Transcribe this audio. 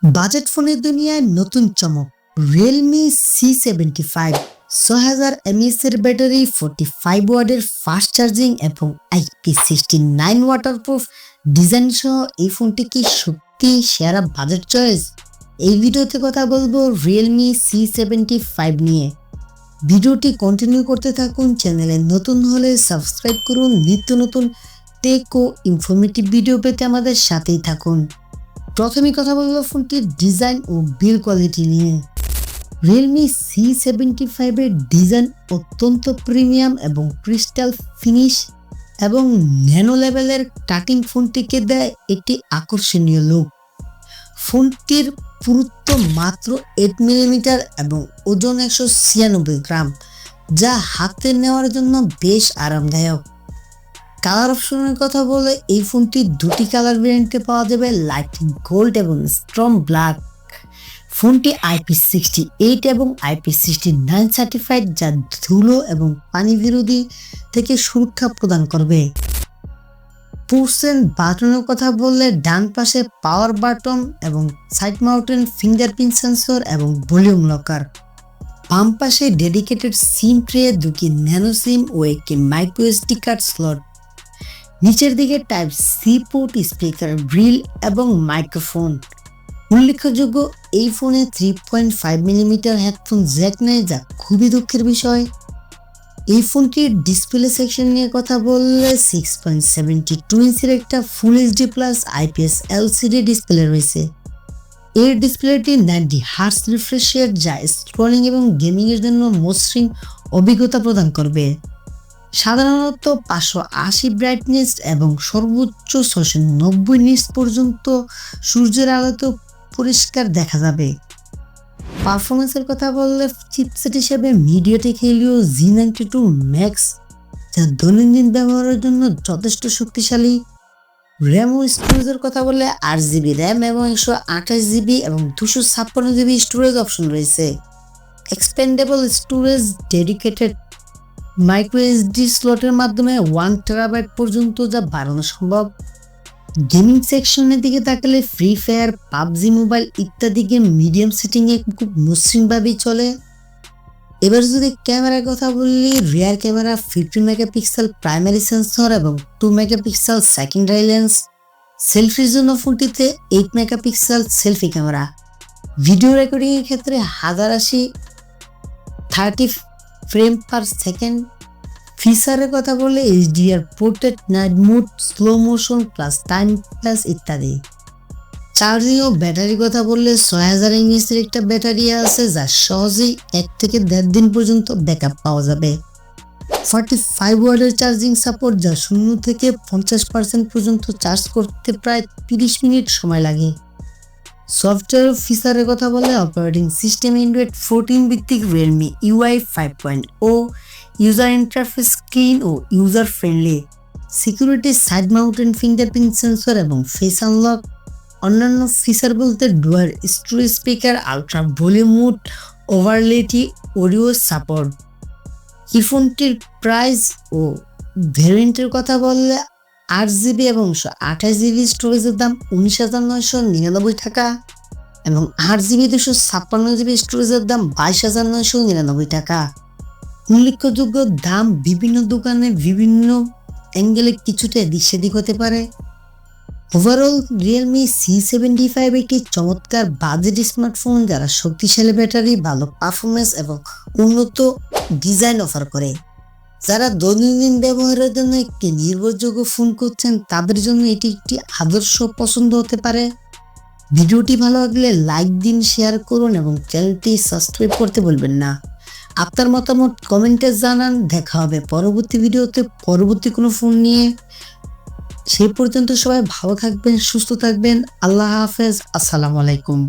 Budget ফোনের দুনিয়ায় নতুন চমক Realme C75 6000 mAh এর ব্যাটারি 45 ওয়াটের ফাস্ট চার্জিং এবং IP69 ওয়াটারপ্রুফ ডিজাইন সহ এই ফোনটি কি সত্যি সেরা বাজেট চয়েস? এই ভিডিওতে কথা বলবো Realme C75 নিয়ে। ভিডিওটি কন্টিনিউ করতে থাকুন। চ্যানেলে নতুন হলে সাবস্ক্রাইব করুন। নিত্য নতুন টেক ও ইনফরমেটিভ ভিডিও পেতে আমাদের সাথেই থাকুন। প্রথমে কথা বলবো ফোনটির ডিজাইন ও বিল্ড কোয়ালিটি নিয়ে। Realme C75 এর ডিজাইন অত্যন্ত প্রিমিয়াম এবং ক্রিস্টাল ফিনিশ এবং ন্যানো লেভেলের কাটিং ফোনটিকে দেয় একটি আকর্ষণীয় লুক। ফোনটির পুরুত্ব মাত্র 8 মিলিমিটার এবং ওজন 196 গ্রাম, যা হাতে নেওয়ার জন্য বেশ আরামদায়ক। কালার অপশনের কথা বলে এই ফোনটি দুটি কালার ভেরিয়েন্টে পাওয়া যাবে, লাইট গোল্ড এবং স্ট্রং ব্ল্যাক। ফোনটি IP68 এবং IP69 সার্টিফাইড, যা ধুলো এবং পানি বিরোধী থেকে সুরক্ষা প্রদান করবে। পুশ বাটনের কথা বললে ডান পাশে পাওয়ার বাটন এবং সাইড মাউন্টেন ফিঙ্গারপ্রিন্ট সেন্সর এবং ভলিউম লকার। বাম পাশে ডেডিকেটেড সিম ট্রে, দুটি ন্যানো সিম ও একটি মাইক্রো এসডি কার্ড স্লট। নিচের দিকে type C port, speaker, grill এবং মাইক্রোফোন। উল্লেখযোগ্য, এই ফোনে 3.5 মিলিমিটার হেডফোন জ্যাক নেই, যা খুবই দুঃখের বিষয়। এই ফোনটির ডিসপ্লে সেকশন নিয়ে কথা বললে 6.72 ইঞ্চির একটা full HD plus IPS LCD display রয়েছে। এর ডিসপ্লেটি 90 হার্টজ রিফ্রেশের, যা স্ক্রলিং এবং গেমিং এর জন্য মসৃণ অভিজ্ঞতা প্রদান করবে। সাধারণত 580 ব্রাইটনেস এবং সর্বোচ্চ 690 নিটস পর্যন্ত সূর্যের আলোতে পরিষ্কার দেখা যাবে। পারফরমেন্সের কথা বললে চিপসেট হিসেবে মিডিয়াটেক হেলিও G92 Max, যা দৈনন্দিন ব্যবহারের জন্য যথেষ্ট শক্তিশালী। র্যাম ও স্টোরেজের কথা বললে 8GB র্যাম এবং 128GB এবং 256GB স্টোরেজ অপশন রয়েছে। Expandable storage, dedicated micro SD স্লটের মাধ্যমে 1 টেরাবাইট পর্যন্ত যা বাড়ানো সম্ভব। গেমিং সেকশনের দিকে তাকালে ফ্রি ফায়ার, পাবজি মোবাইল ইত্যাদি গেম মিডিয়াম সেটিংয়ে খুব মসৃণভাবেই চলে। এবার যদি ক্যামেরার কথা বলি, rear camera 50 megapixel primary sensor এবং 2 মেগাপিক্সেল সেকেন্ডারি লেন্স। সেলফির জন্য ফোনটিতে 8 মেগাপিক্সেল সেলফি ক্যামেরা। ভিডিও রেকর্ডিংয়ের ক্ষেত্রে 1080 30 ফ্রেম পার সেকেন্ড। ফিচারের কথা বললে HDR, portrait, night mode, slow motion plus time plus ইত্যাদি। চার্জিং ও ব্যাটারির কথা বললে 6000 mAh এর একটা ব্যাটারি আছে, যা সহজেই 1 থেকে 1.5 দিন পর্যন্ত ব্যাকআপ পাওয়া যাবে। 45 ওয়াটের চার্জিং সাপোর্ট, যা 0 থেকে 50% পর্যন্ত চার্জ করতে প্রায় 30 মিনিট সময় লাগে। সফটওয়্যার ফিচারের কথা বলে অপারেটিং সিস্টেম অ্যান্ড্রয়েড 14 ভিত্তিক Realme UI 5.0, user interface clean ও user friendly. Security, side mountain fingerprint sensor এবং ফেস আনলক। অন্যান্য ফিচার বলতে dual storage speaker, ultra volume mode, ওভারলেটি অডিও সাপোর্ট। এই ফোনটির প্রাইস ও ভেরিয়েন্টের কথা বললে 8GB এবং 128GB স্টোরেজের দাম 19,999 টাকা এবং 8GB 256GB স্টোরেজের দাম 22,999 টাকা। উল্লেখযোগ্য, দাম বিভিন্ন দোকানে বিভিন্ন অ্যাঙ্গেলে কিছুটা এদিক সেদিক হতে পারে। ওভারঅল Realme C75 একটি চমৎকার বাজেট স্মার্টফোন, যারা শক্তিশালী ব্যাটারি, ভালো পারফরমেন্স এবং উন্নত ডিজাইন অফার করে। যারা দৈনন্দিন ব্যবহারের জন্য একটি নির্ভরযোগ্য ফোন করছেন, তাদের জন্য এটি একটি আদর্শ পছন্দ হতে পারে। ভিডিওটি ভালো লাগলে লাইক দিন, শেয়ার করুন এবং চ্যানেলটি সাবস্ক্রাইব করতে ভুলবেন না। আপনার মতামত কমেন্টে জানান। দেখা হবে পরবর্তী ভিডিওতে পরবর্তী কোনো ফোন নিয়ে। সেই পর্যন্ত সবাই ভালো থাকবেন, সুস্থ থাকবেন। আল্লাহ হাফেজ। আসসালামু আলাইকুম।